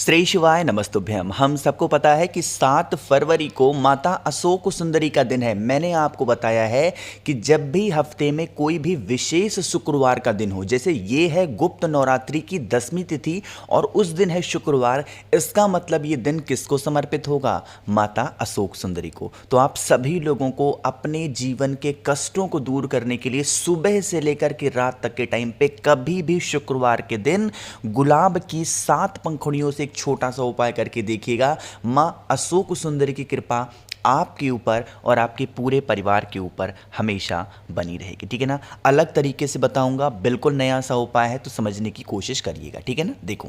श्री शिवाय नमस्तुभ्यम। हम सबको पता है कि 7 फरवरी को माता अशोक सुंदरी का दिन है। मैंने आपको बताया है कि जब भी हफ्ते में कोई भी विशेष शुक्रवार का दिन हो, जैसे ये है गुप्त नवरात्रि की 10वीं तिथि और उस दिन है शुक्रवार, इसका मतलब ये दिन किसको समर्पित होगा? माता अशोक सुंदरी को। तो आप सभी लोगों को अपने जीवन के कष्टों को दूर करने के लिए सुबह से लेकर के रात तक के टाइम पे कभी भी शुक्रवार के दिन गुलाब की 7 पंखुड़ियों से एक छोटा सा उपाय करके देखिएगा। मां अशोक सुंदरी की कृपा आपके ऊपर और आपके पूरे परिवार के ऊपर हमेशा बनी रहेगी। ठीक है ना? अलग तरीके से बताऊंगा, बिल्कुल नया सा उपाय है, तो समझने की कोशिश करिएगा। ठीक है ना? देखो,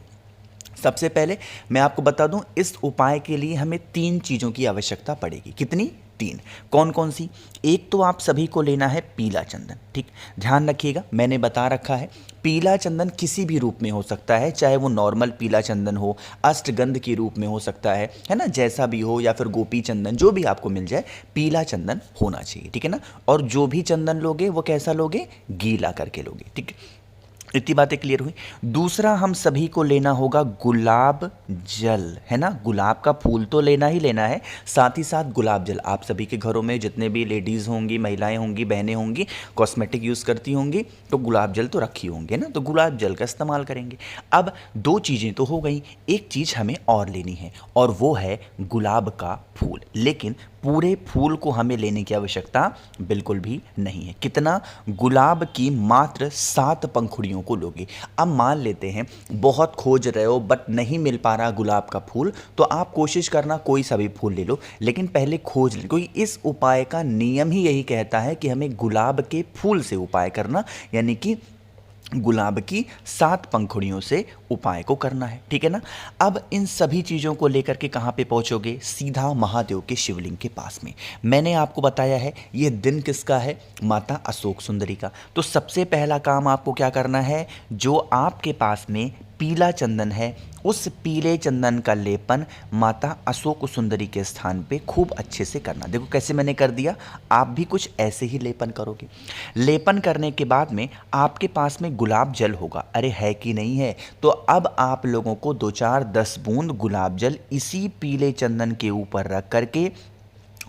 सबसे पहले मैं आपको बता दूं, इस उपाय के लिए हमें 3 चीज़ों की आवश्यकता पड़ेगी। कितनी? 3। कौन कौन सी? एक तो आप सभी को लेना है पीला चंदन। ठीक, ध्यान रखिएगा, मैंने बता रखा है पीला चंदन किसी भी रूप में हो सकता है, चाहे वो नॉर्मल पीला चंदन हो, अष्टगंध के रूप में हो सकता है ना, जैसा भी हो, या फिर गोपी चंदन, जो भी आपको मिल जाए, पीला चंदन होना चाहिए। ठीक है ना? और जो भी चंदन लोगे वो कैसा लोगे? गीला करके लोगे। ठीक, इतनी बातें क्लियर हुई। दूसरा, हम सभी को लेना होगा गुलाब जल, है ना? गुलाब का फूल तो लेना ही लेना है, साथ ही साथ गुलाब जल। आप सभी के घरों में जितने भी लेडीज़ होंगी, महिलाएं होंगी, बहनें होंगी, कॉस्मेटिक यूज़ करती होंगी, तो गुलाब जल तो रखी होंगे ना, तो गुलाब जल का इस्तेमाल करेंगे। अब 2 चीज़ें तो हो गई, एक चीज़ हमें और लेनी है और वो है गुलाब का फूल। लेकिन पूरे फूल को हमें लेने की आवश्यकता बिल्कुल भी नहीं है। कितना? गुलाब की मात्र 7 पंखुड़ियों को लोगे। अब मान लेते हैं बहुत खोज रहे हो बट नहीं मिल पा रहा गुलाब का फूल, तो आप कोशिश करना कोई सा भी फूल ले लो, लेकिन पहले खोज ले, क्योंकि इस उपाय का नियम ही यही कहता है कि हमें गुलाब के फूल से उपाय करना, यानी कि गुलाब की 7 पंखुड़ियों से उपाय को करना है। ठीक है ना? अब इन सभी चीज़ों को लेकर के कहाँ पे पहुँचोगे? सीधा महादेव के शिवलिंग के पास में। मैंने आपको बताया है ये दिन किसका है? माता अशोक सुंदरी का। तो सबसे पहला काम आपको क्या करना है? जो आपके पास में पीला चंदन है, उस पीले चंदन का लेपन माता अशोक सुंदरी के स्थान पे खूब अच्छे से करना। देखो कैसे मैंने कर दिया, आप भी कुछ ऐसे ही लेपन करोगे। लेपन करने के बाद में आपके पास में गुलाब जल होगा। अरे है कि नहीं है? तो अब आप लोगों को 2-4-10 बूंद गुलाब जल इसी पीले चंदन के ऊपर रख करके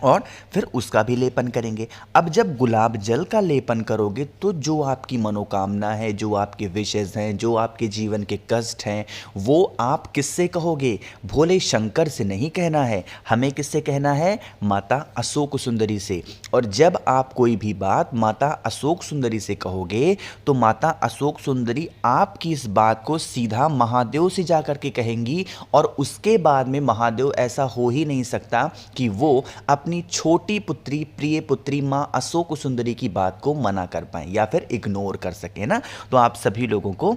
और फिर उसका भी लेपन करेंगे। अब जब गुलाब जल का लेपन करोगे तो जो आपकी मनोकामना है, जो आपके विशेष हैं, जो आपके जीवन के कष्ट हैं, वो आप किससे कहोगे? भोले शंकर से नहीं कहना है, हमें किससे कहना है? माता अशोक सुंदरी से। और जब आप कोई भी बात माता अशोक सुंदरी से कहोगे तो माता अशोक सुंदरी आपकी इस बात को सीधा महादेव से जा कर के कहेंगी, और उसके बाद में महादेव, ऐसा हो ही नहीं सकता कि वो अपनी छोटी पुत्री, प्रिय पुत्री मां अशोक सुंदरी की बात को मना कर पाए या फिर इग्नोर कर सके ना। तो आप सभी लोगों को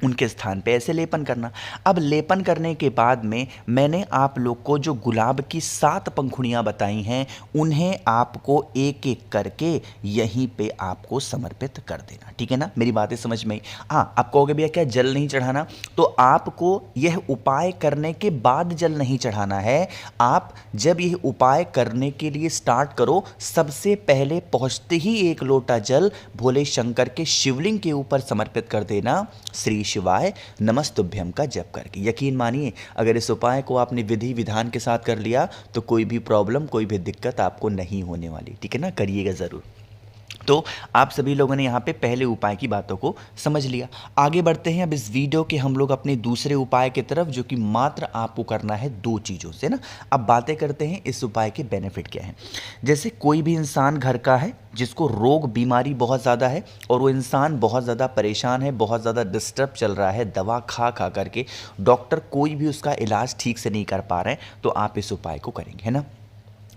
उनके स्थान पे ऐसे लेपन करना। अब लेपन करने के बाद में मैंने आप लोग को जो गुलाब की 7 पंखुड़ियाँ बताई हैं, उन्हें आपको एक एक करके यहीं पे आपको समर्पित कर देना। ठीक है ना? मेरी बातें समझ में आई? हाँ, आप कहोगे भैया क्या जल नहीं चढ़ाना? तो आपको यह उपाय करने के बाद जल नहीं चढ़ाना है। आप जब यह उपाय करने के लिए स्टार्ट करो, सबसे पहले पहुँचते ही 1 लोटा जल भोले शंकर के शिवलिंग के ऊपर समर्पित कर देना, श्री शिवाय नमस्तुभ्यम का जप करके। यकीन मानिए, अगर इस उपाय को आपने विधि विधान के साथ कर लिया तो कोई भी प्रॉब्लम, कोई भी दिक्कत आपको नहीं होने वाली। ठीक है ना? करिएगा ज़रूर। तो आप सभी लोगों ने यहाँ पे पहले उपाय की बातों को समझ लिया। आगे बढ़ते हैं अब इस वीडियो के हम लोग अपने दूसरे उपाय की तरफ, जो कि मात्र आपको करना है 2 चीज़ों से ना। अब बातें करते हैं इस उपाय के बेनिफिट क्या है। जैसे कोई भी इंसान घर का है जिसको रोग बीमारी बहुत ज़्यादा है और वो इंसान बहुत ज़्यादा परेशान है, बहुत ज़्यादा डिस्टर्ब चल रहा है, दवा खा खा करके डॉक्टर कोई भी उसका इलाज ठीक से नहीं कर पा रहे हैं, तो आप इस उपाय को करेंगे, है ना?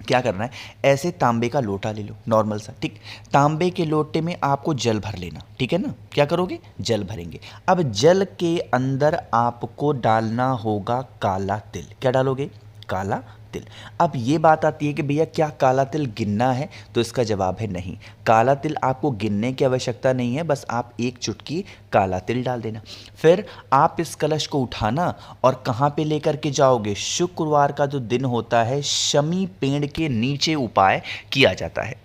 क्या करना है? ऐसे तांबे का लोटा ले लो, नॉर्मल सा। ठीक, तांबे के लोटे में आपको जल भर लेना। ठीक है ना? क्या करोगे? जल भरेंगे। अब जल के अंदर आपको डालना होगा काला तिल। क्या डालोगे? काला तिल। अब ये बात आती है कि भैया क्या काला तिल गिनना है? तो इसका जवाब है नहीं, काला तिल आपको गिनने की आवश्यकता नहीं है, बस आप 1 चुटकी काला तिल डाल देना। फिर आप इस कलश को उठाना और कहाँ पे लेकर के जाओगे? शुक्रवार का जो दिन होता है, शमी पेड़ के नीचे उपाय किया जाता है,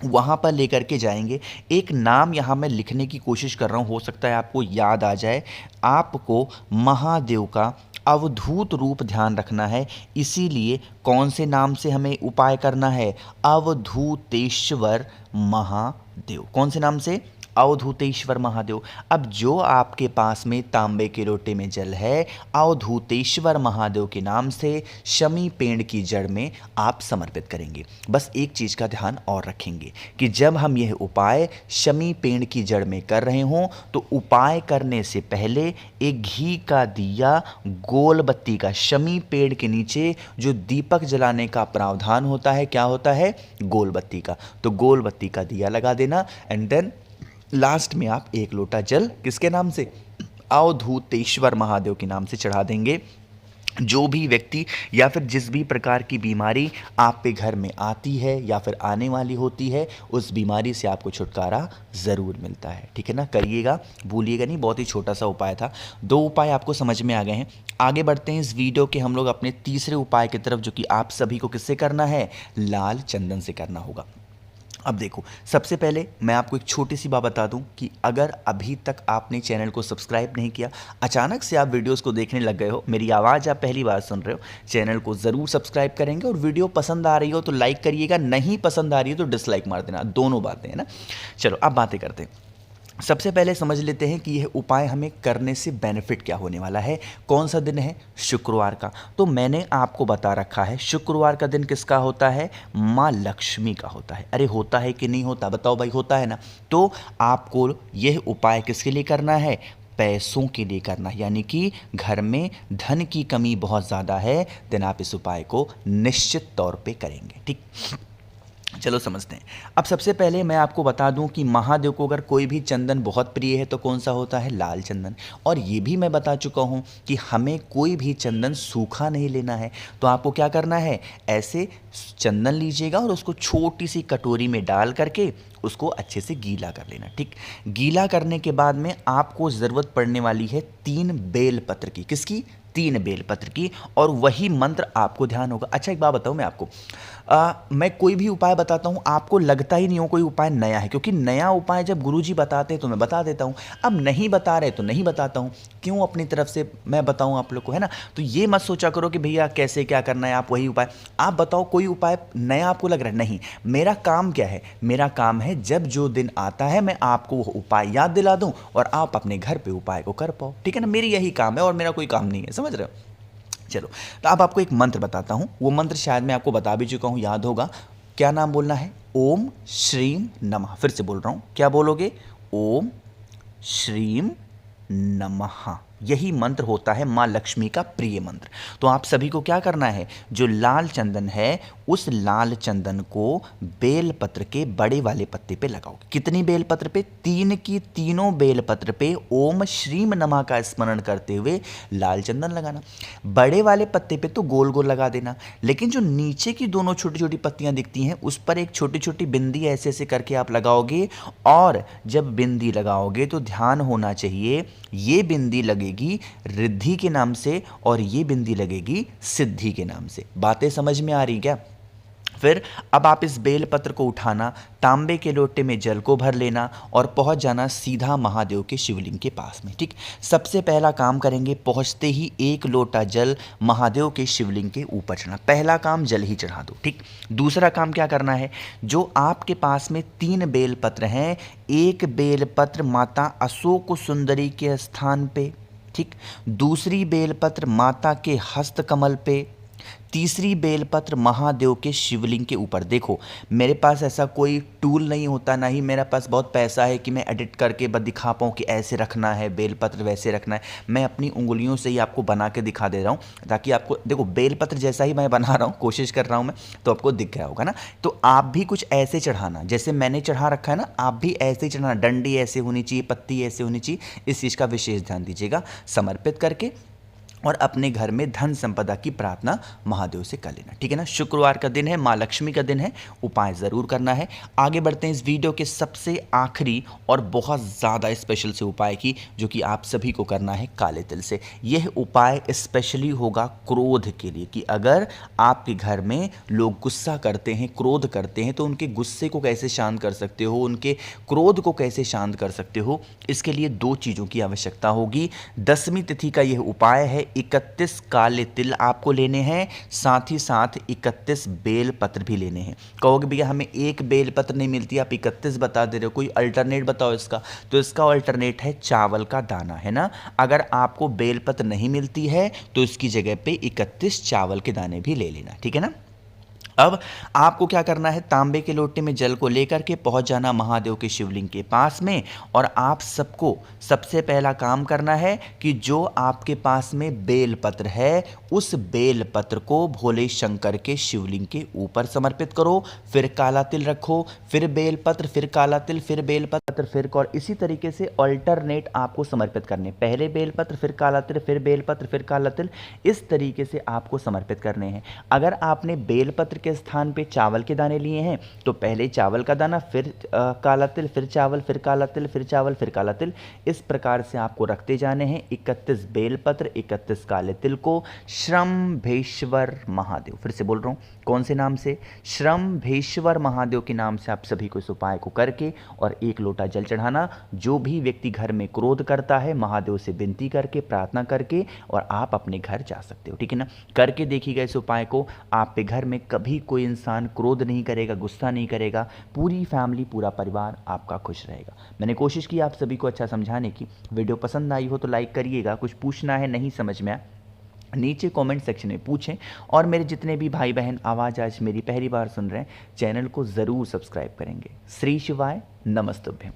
वहाँ पर लेकर के जाएंगे। एक नाम यहाँ मैं लिखने की कोशिश कर रहा हूँ, हो सकता है आपको याद आ जाए। आपको महादेव का अवधूत रूप ध्यान रखना है, इसीलिए कौन से नाम से हमें उपाय करना है? अवधूतेश्वर महादेव। कौन से नाम से? अवधूतेश्वर महादेव। अब जो आपके पास में तांबे के लोटे में जल है, अवधूतेश्वर महादेव के नाम से शमी पेड़ की जड़ में आप समर्पित करेंगे। बस एक चीज़ का ध्यान और रखेंगे कि जब हम यह उपाय शमी पेड़ की जड़ में कर रहे हों तो उपाय करने से पहले एक घी का दिया गोल बत्ती का, शमी पेड़ के नीचे जो दीपक जलाने का प्रावधान होता है, क्या होता है? गोल बत्ती का। तो गोल बत्ती का दिया लगा देना एंड देन लास्ट में आप एक लोटा जल किसके नाम से? अवधूतेश्वर महादेव के नाम से चढ़ा देंगे। जो भी व्यक्ति या फिर जिस भी प्रकार की बीमारी आप पे घर में आती है या फिर आने वाली होती है, उस बीमारी से आपको छुटकारा ज़रूर मिलता है। ठीक है ना? करिएगा, भूलिएगा नहीं। बहुत ही छोटा सा उपाय था। 2 उपाय आपको समझ में आ गए हैं। आगे बढ़ते हैं इस वीडियो के हम लोग अपने तीसरे उपाय की तरफ, जो कि आप सभी को किससे करना है? लाल चंदन से करना होगा। अब देखो, सबसे पहले मैं आपको एक छोटी सी बात बता दूं कि अगर अभी तक आपने चैनल को सब्सक्राइब नहीं किया, अचानक से आप वीडियोस को देखने लग गए हो, मेरी आवाज़ आप पहली बार सुन रहे हो, चैनल को ज़रूर सब्सक्राइब करेंगे और वीडियो पसंद आ रही हो तो लाइक करिएगा, नहीं पसंद आ रही है तो डिसलाइक मार देना। दोनों बातें हैं ना। चलो अब बातें करते हैं। सबसे पहले समझ लेते हैं कि यह उपाय हमें करने से बेनिफिट क्या होने वाला है। कौन सा दिन है? शुक्रवार का। तो मैंने आपको बता रखा है शुक्रवार का दिन किसका होता है? माँ लक्ष्मी का होता है। अरे होता है कि नहीं होता? बताओ भाई, होता है ना। तो आपको यह उपाय किसके लिए करना है? पैसों के लिए करना है, यानी कि घर में धन की कमी बहुत ज़्यादा है, देन आप इस उपाय को निश्चित तौर पे करेंगे। ठीक, चलो समझते हैं। अब सबसे पहले मैं आपको बता दूं कि महादेव को अगर कोई भी चंदन बहुत प्रिय है तो कौन सा होता है? लाल चंदन। और ये भी मैं बता चुका हूं कि हमें कोई भी चंदन सूखा नहीं लेना है। तो आपको क्या करना है? ऐसे चंदन लीजिएगा और उसको छोटी सी कटोरी में डाल करके उसको अच्छे से गीला कर लेना। ठीक, गीला करने के बाद में आपको ज़रूरत पड़ने वाली है 3 बेलपत्र की। किसकी? 3 बेलपत्र की। और वही मंत्र आपको ध्यान होगा। अच्छा एक बात बताऊं मैं आपको, मैं कोई भी उपाय बताता हूं, आपको लगता ही नहीं हो कोई उपाय नया है, क्योंकि नया उपाय जब गुरुजी बताते हैं तो मैं बता देता हूं। अब नहीं बता रहे तो नहीं बताता हूं, क्यों अपनी तरफ से मैं बताऊं आप लोग को, है ना। तो ये मत सोचा करो कि भैया कैसे क्या करना है, आप वही उपाय आप बताओ। कोई उपाय नया आपको लग रहा है? नहीं। मेरा काम क्या है? मेरा काम है जब जो दिन आता है मैं आपको वो उपाय याद दिला दूं और आप अपने घर पे उपाय को कर पाओ। ठीक है ना? मेरी यही काम है और मेरा कोई काम नहीं है, समझ रहे हो। चलो, तो अब आपको एक मंत्र बताता हूं। वो मंत्र शायद मैं आपको बता भी चुका हूं, याद होगा। क्या नाम बोलना है? ओम श्रीम नमः। फिर से बोल रहा हूं, क्या बोलोगे? ओम श्रीम नमः। यही मंत्र होता है माँ लक्ष्मी का प्रिय मंत्र। तो आप सभी को क्या करना है? जो लाल चंदन है उस लाल चंदन को बेलपत्र के बड़े वाले पत्ते पे लगाओगे। कितनी बेलपत्र पे? 3 की तीनों बेलपत्र पे ओम श्रीम नमः का स्मरण करते हुए लाल चंदन लगाना। बड़े वाले पत्ते पे तो गोल गोल लगा देना, लेकिन जो नीचे की दोनों छोटी छोटी पत्तियां दिखती हैं उस पर एक छोटी छोटी बिंदी ऐसे ऐसे करके आप लगाओगे। और जब बिंदी लगाओगे तो ध्यान होना चाहिए, ये बिंदी लगेगी रिद्धि के नाम से और ये बिंदी लगेगी सिद्धि के नाम से। बातें समझ में आ रही क्या? फिर अब आप इस बेलपत्र को उठाना, तांबे के लोटे में जल को भर लेना और पहुंच जाना सीधा महादेव के शिवलिंग के पास में। ठीक, सबसे पहला काम करेंगे, पहुंचते ही 1 लोटा जल महादेव के शिवलिंग के ऊपर चढ़ाना। पहला काम जल ही चढ़ा दो। ठीक, दूसरा काम क्या करना है? जो आपके पास में 3 बेलपत्र हैं, 1 बेलपत्र माता अशोक सुंदरी के स्थान पे, ठीक, दूसरी बेलपत्र माता के हस्त कमल पे, तीसरी बेलपत्र महादेव के शिवलिंग के ऊपर। देखो, मेरे पास ऐसा कोई टूल नहीं होता, ना ही मेरे पास बहुत पैसा है कि मैं एडिट करके बस दिखा पाऊँ कि ऐसे रखना है बेलपत्र, वैसे रखना है। मैं अपनी उंगलियों से ही आपको बना के दिखा दे रहा हूँ ताकि आपको, देखो बेलपत्र जैसा ही मैं बना रहा हूँ, कोशिश कर रहा हूँ मैं, तो आपको दिख गया होगा ना। तो आप भी कुछ ऐसे चढ़ाना, जैसे मैंने चढ़ा रखा है ना, आप भी ऐसे ही चढ़ाना। डंडी ऐसे होनी चाहिए, पत्ती ऐसे होनी चाहिए, इस चीज़ का विशेष ध्यान दीजिएगा। समर्पित करके और अपने घर में धन संपदा की प्रार्थना महादेव से कर लेना। ठीक है ना? शुक्रवार का दिन है, माँ लक्ष्मी का दिन है, उपाय ज़रूर करना है। आगे बढ़ते हैं इस वीडियो के सबसे आखिरी और बहुत ज़्यादा स्पेशल से उपाय की, जो कि आप सभी को करना है काले तिल से। यह उपाय स्पेशली होगा क्रोध के लिए, कि अगर आपके घर में लोग गुस्सा करते हैं, क्रोध करते हैं, तो उनके गुस्से को कैसे शांत कर सकते हो, उनके क्रोध को कैसे शांत कर सकते हो। इसके लिए 2 चीज़ों की आवश्यकता होगी। 10वीं तिथि का यह उपाय है, 31 काले तिल आपको लेने हैं, साथ ही साथ 31 बेल पत्र भी लेने हैं। कहोगे भैया हमें एक बेल पत्र नहीं मिलती, आप 31 बता दे रहे हो, कोई अल्टरनेट बताओ इसका। तो इसका अल्टरनेट है चावल का दाना, है ना। अगर आपको बेल पत्र नहीं मिलती है तो इसकी जगह पे 31 चावल के दाने भी ले लेना, ठीक है ना। अब आपको क्या करना है, तांबे के लोटे में जल को लेकर के पहुंच जाना महादेव के शिवलिंग के पास में, और आप सबको सबसे पहला काम करना है कि जो आपके पास में बेल पत्र है उस बेल पत्र को भोले शंकर के शिवलिंग के ऊपर समर्पित करो। फिर काला तिल रखो, फिर बेल पत्र, फिर काला तिल, फिर बेल पत्र, फिर और इसी तरीके से अल्टरनेट आपको समर्पित करने, पहले बेल पत्र, फिर काला तिल, फिर बेल पत्र, फिर काला तिल, इस तरीके से आपको समर्पित करने हैं। अगर आपने बेल पत्र के स्थान पे चावल के दाने लिए हैं तो पहले चावल का दाना, फिर काला तिल, फिर चावल, फिर काला तिल, फिर चावल, फिर काला तिल, इस प्रकार से आपको रखते जाने हैं। 31 बेल पत्र, 31 काले तिल को श्रम्भेश्वर महादेव, फिर से बोल रहा हूँ कौन से नाम से, श्रम्भेश्वर महादेव के नाम से आप सभी को इस उपाय को करके और 1 लोटा जल चढ़ाना। जो भी व्यक्ति घर में क्रोध करता है महादेव से विनती करके, प्रार्थना करके, और आप अपने घर जा सकते हो, ठीक है ना। करके देखिएगा इस उपाय को, आप पे घर में कभी कोई इंसान क्रोध नहीं करेगा, गुस्सा नहीं करेगा, पूरी फैमिली, पूरा परिवार आपका खुश रहेगा। मैंने कोशिश की आप सभी को अच्छा समझाने की। वीडियो पसंद आई हो तो लाइक करिएगा, कुछ पूछना है नहीं समझ में आया नीचे कमेंट सेक्शन में पूछें, और मेरे जितने भी भाई बहन आवाज़ आज मेरी पहली बार सुन रहे हैं चैनल को ज़रूर सब्सक्राइब करेंगे। श्री शिवाय, नमस्तुभ्यम।